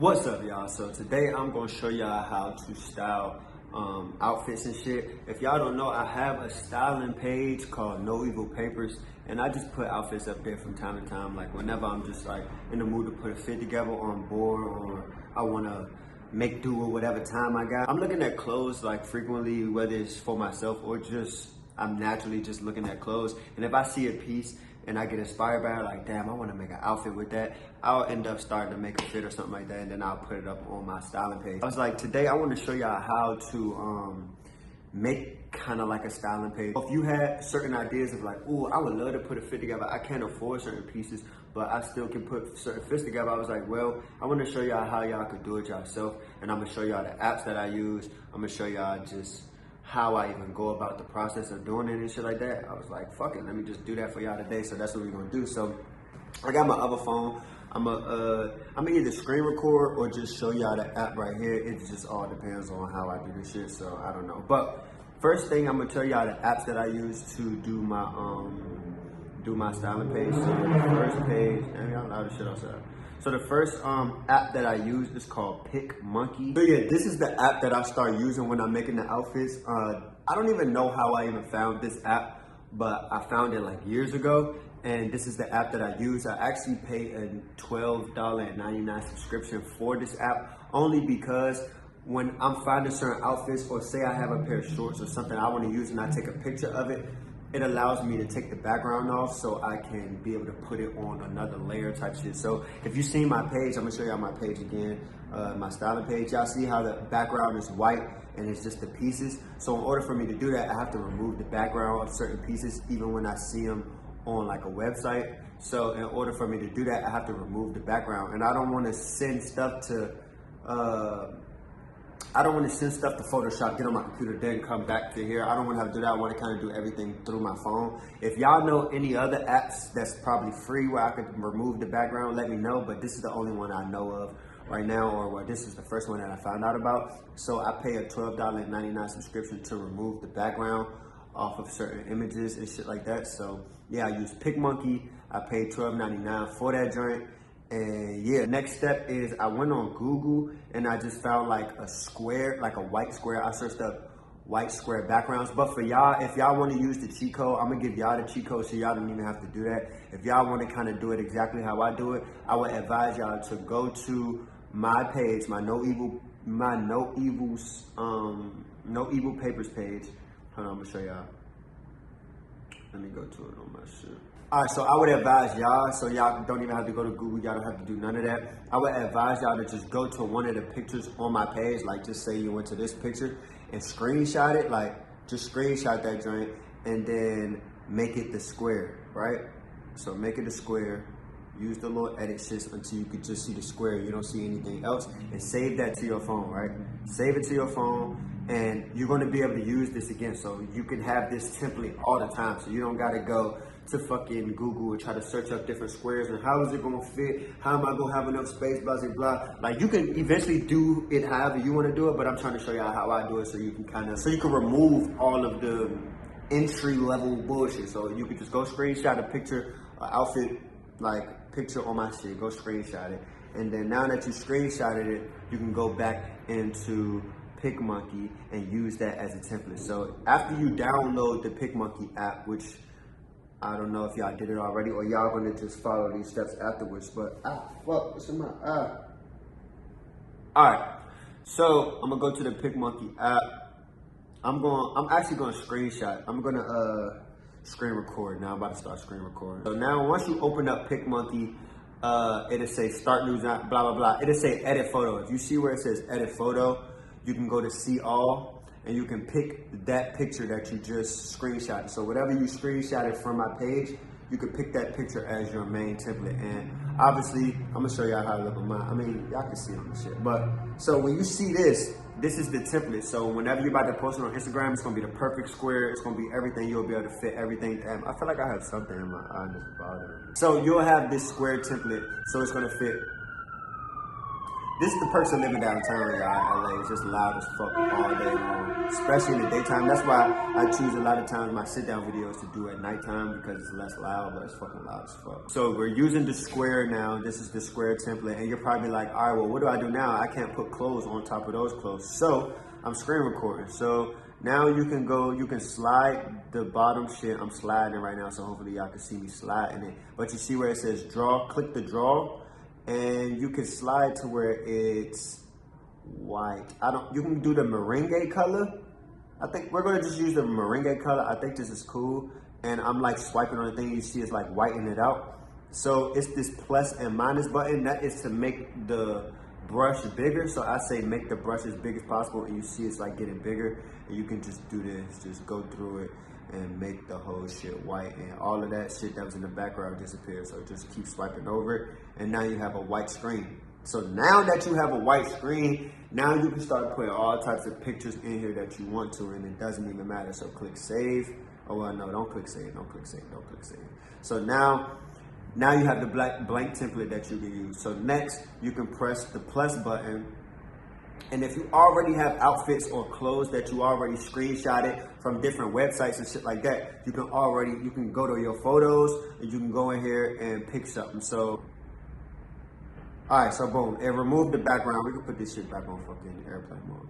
What's up, y'all? So today I'm gonna show y'all how to style outfits and shit. If y'all don't know, I have a styling page called No Evil Papers, and I just put outfits up there from time to time. Like whenever I'm just like in the mood to put a fit together, or I'm bored, or I wanna make do with whatever time I got. I'm looking at clothes like frequently, whether it's for myself or just I'm naturally just looking at clothes. And if I see a piece and I get inspired by it, like, damn, I want to make an outfit with that, I'll end up starting to make a fit or something like that, and then I'll put it up on my styling page. I was like, today I want to show y'all how to make kind of like a styling page. If you had certain ideas of like, oh, I would love to put a fit together, I can't afford certain pieces, but I still can put certain fits together. I was like, well, I want to show y'all how y'all could do it yourself, and I'm gonna show y'all the apps that I use. I'm gonna show y'all just how I even go about the process of doing it and shit like that. I was like, fuck it, let me just do that for y'all today. So that's what we're gonna do. So I got my other phone. I'm gonna either screen record or just show y'all the app right here. It just all depends on how I do this shit. So I don't know. But first thing, I'm gonna tell y'all the apps that I use to do my styling page. So the first page, and y'all know the shit outside. So the first app that I use is called PicMonkey. So yeah, this is the app that I start using when I'm making the outfits. I don't even know how I even found this app, but I found it like years ago. And this is the app that I use. I actually pay a $12.99 subscription for this app, only because when I'm finding certain outfits, or say I have a pair of shorts or something I want to use and I take a picture of it, it allows me to take the background off so I can be able to put it on another layer type shit. So if you've seen my page, I'm gonna show y'all my page again, my styling page. Y'all see how the background is white and it's just the pieces. So in order for me to do that, I have to remove the background of certain pieces even when I see them on like a website. So in order for me to do that, I have to remove the background. And I don't wanna send stuff to, Photoshop, get on my computer, then come back to here. I don't want to have to do that. I want to kind of do everything through my phone. If y'all know any other apps that's probably free where I could remove the background, let me know. But this is the only one I know of right now, or this is the first one that I found out about. So I pay a $12.99 subscription to remove the background off of certain images and shit like that. So yeah, I use PicMonkey. I paid $12.99 for that joint. And yeah, next step is I went on Google and I just found like a square, like a white square. I searched up white square backgrounds. But for y'all, if y'all want to use the cheat code, I'm gonna give y'all the cheat code so y'all don't even have to do that. If y'all want to kind of do it exactly how I do it, I would advise y'all to go to my page, my No Evil Papers page. Hold on, I'm gonna show y'all. Let me go to it on my shit. All right, so I would advise y'all, so y'all don't even have to go to Google, y'all don't have to do none of that. I would advise y'all to just go to one of the pictures on my page, like just say you went to this picture and screenshot it, like just screenshot that joint and then make it the square, right? So make it a square, use the little edit shits until you could just see the square, you don't see anything else, and save that to your phone, right? Save it to your phone, and you're gonna be able to use this again, so you can have this template all the time, so you don't gotta go to fucking Google and try to search up different squares and how is it gonna fit, how am I gonna have enough space, blah, blah, blah. Like you can eventually do it however you wanna do it, but I'm trying to show y'all how I do it so you can remove all of the entry level bullshit. So you can just go screenshot a picture, outfit, like picture on my shit, go screenshot it. And then now that you screenshotted it, you can go back into PicMonkey and use that as a template. So after you download the PicMonkey app, which I don't know if y'all did it already or y'all gonna just follow these steps afterwards, but fuck, what's in my eye? All right, so I'm gonna go to the PicMonkey app. I'm actually gonna screenshot. I'm gonna screen record now. I'm about to start screen recording. So now once you open up PicMonkey, it'll say start new, blah, blah, blah. It'll say edit photo. If you see where it says edit photo, you can go to see all and you can pick that picture that you just screenshotted. So whatever you screenshotted from my page, you can pick that picture as your main template. And obviously, I'm gonna show y'all how to look at mine. I mean, y'all can see it on the shit. But so when you see this is the template. So whenever you're about to post it on Instagram, it's gonna be the perfect square. It's gonna be everything. You'll be able to fit everything. Damn, I feel like I have something in my eye that's bothering me. So you'll have this square template. So it's gonna fit This is the perks of living downtown, y'all, LA. It's just loud as fuck all day long, especially in the daytime. That's why I choose a lot of times my sit-down videos to do at nighttime because it's less loud, but it's fucking loud as fuck. So we're using the square now. This is the square template, and you're probably like, all right, well, what do I do now? I can't put clothes on top of those clothes. So I'm screen recording. So now you can go, you can slide the bottom shit. I'm sliding it right now, so hopefully y'all can see me sliding it. But you see where it says draw, click the draw. And you can slide to where it's white. You can do the merengue color. I think we're gonna just use the merengue color. I think this is cool. And I'm like swiping on the thing, you see it's like whitening it out. So it's this plus and minus button. That is to make the brush bigger. So I say make the brush as big as possible, and you see it's like getting bigger. And you can just do this, just go through it and make the whole shit white, and all of that shit that was in the background disappears. So just keep swiping over it, and now you have a white screen. So now that you have a white screen, now you can start putting all types of pictures in here that you want to, and it doesn't even matter. So click save. Oh well, no, don't click save, don't click save, don't click save. So now you have the blank template that you can use. So next, you can press the plus button. And if you already have outfits or clothes that you already screenshotted from different websites and shit like that, you can go to your photos and you can go in here and pick something. So, all right, so boom, it removed the background. We can put this shit back on fucking airplane mode.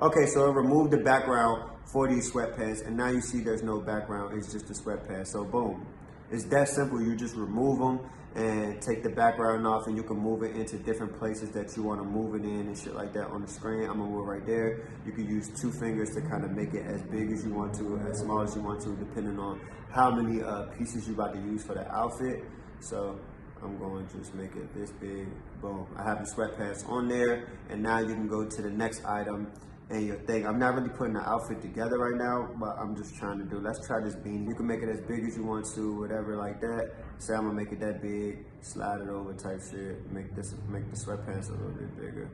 Okay, so it removed the background for these sweatpants, and now you see there's no background, it's just a sweatpants. So boom, it's that simple. You just remove them and take the background off, and you can move it into different places that you want to move it in and shit like that on the screen. I'm gonna move it right there. You can use 2 fingers to kind of make it as big as you want to, as small as you want to, depending on how many pieces you about to use for the outfit. So I'm going to just make it this big. Boom, I have the sweatpants on there, and now you can go to the next item and your thing. I'm not really putting the outfit together right now, but I'm just trying to do, let's try this beanie. You can make it as big as you want to, whatever like that. Say I'm gonna make it that big, slide it over type shit, make the sweatpants a little bit bigger.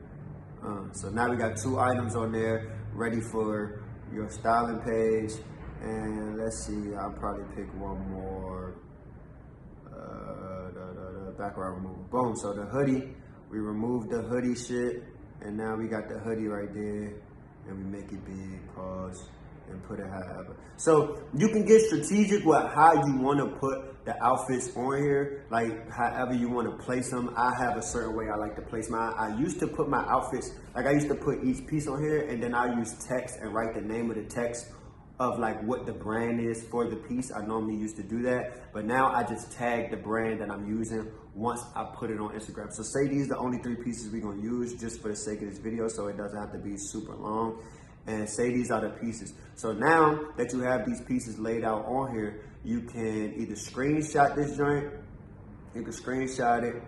So now we got 2 items on there, ready for your styling page. And let's see, I'll probably pick one more, the background removal. Boom, so the hoodie, we removed the hoodie shit, and now we got the hoodie right there. And we make it big, pause, and put it however. So you can get strategic with how you want to put the outfits on here, like however you want to place them. I have a certain way I like to place mine. I used to put my outfits, like I used to put each piece on here, and then I use text and write the name of the text of like what the brand is for the piece. I normally used to do that, but now I just tag the brand that I'm using once I put it on Instagram. So say these are the only 3 pieces we're gonna use just for the sake of this video, so it doesn't have to be super long. And say these are the pieces. So now that you have these pieces laid out on here, you can either screenshot this joint, you can screenshot it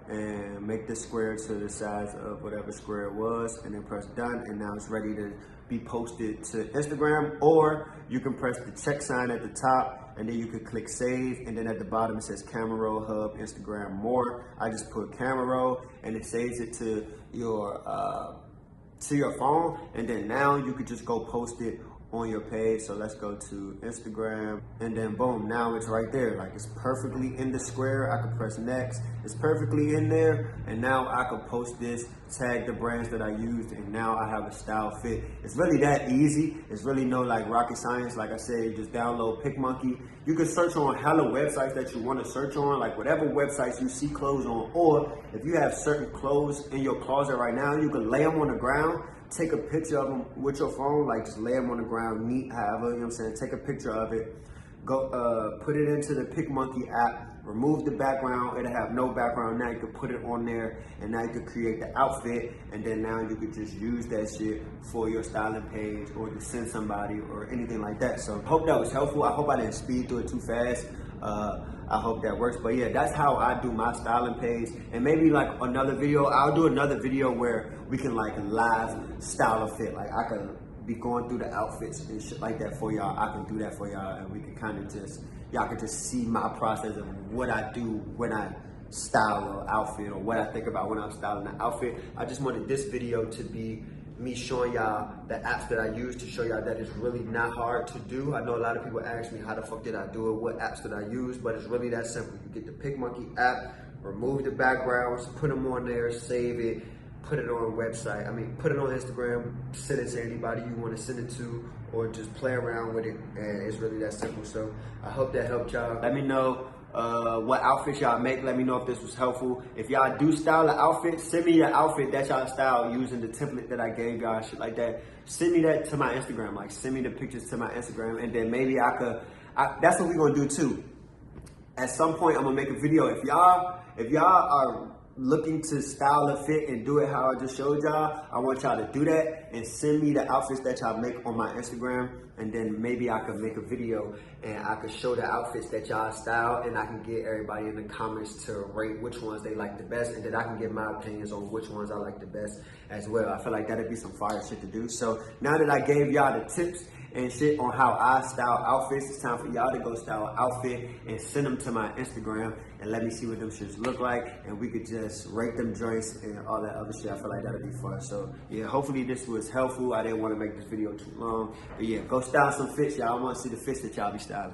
and make the square to the size of whatever square it was, and then press done, and now it's ready to be posted to Instagram. Or you can press the check sign at the top, and then you can click save, and then at the bottom it says Camera Roll Hub Instagram More. I just put Camera Roll, and it saves it to your phone, and then now you could just go post it on your page. So let's go to Instagram, and then boom, now it's right there. Like it's perfectly in the square. I can press next, it's perfectly in there, and now I can post this, tag the brands that I used, and now I have a style fit. It's really that easy. It's really no like rocket science. Like I said, you just download PicMonkey. You can search on hella websites that you want to search on, like whatever websites you see clothes on, or if you have certain clothes in your closet right now, you can lay them on the ground, take a picture of them with your phone, like just lay them on the ground, neat, however, you know what I'm saying? Take a picture of it, go put it into the PicMonkey app, remove the background, it'll have no background. Now you can put it on there, and now you can create the outfit, and then now you can just use that shit for your styling page or to send somebody or anything like that. So I hope that was helpful. I hope I didn't speed through it too fast. I hope that works. But yeah, that's how I do my styling page. And maybe like another video, I'll do another video where we can like live style a fit. Like I can be going through the outfits and shit like that for y'all. I can do that for y'all, and we can kind of just, y'all can just see my process of what I do when I style an outfit, or what I think about when I'm styling an outfit. I just wanted this video to be me showing y'all the apps that I use, to show y'all that it's really not hard to do. I know a lot of people ask me, how the fuck did I do it? What apps did I use? But it's really that simple. You get the PicMonkey app, remove the backgrounds, put them on there, save it, put it on a website. I mean, put it on Instagram, send it to anybody you want to send it to, or just play around with it, and it's really that simple. So I hope that helped y'all. Let me know what outfits y'all make. Let me know if this was helpful. If y'all do style an outfit, send me your outfit that y'all style using the template that I gave y'all, shit like that. Send me that to my Instagram. Like, send me the pictures to my Instagram, and then maybe that's what we're gonna do too. At some point, I'm gonna make a video. If y'all are looking to style a fit and do it how I just showed y'all, I want y'all to do that and send me the outfits that y'all make on my Instagram, and then maybe I could make a video and I could show the outfits that y'all style, and I can get everybody in the comments to rate which ones they like the best, and then I can give my opinions on which ones I like the best as well. I feel like that'd be some fire shit to do. So now that I gave y'all the tips and shit on how I style outfits, it's time for y'all to go style an outfit and send them to my Instagram and let me see what them shits look like, and we could just rate them joints and all that other shit. I feel like that'll be fun. So yeah, hopefully this was helpful. I didn't want to make this video too long, but yeah, go style some fits, y'all. I want to see the fits that y'all be styling.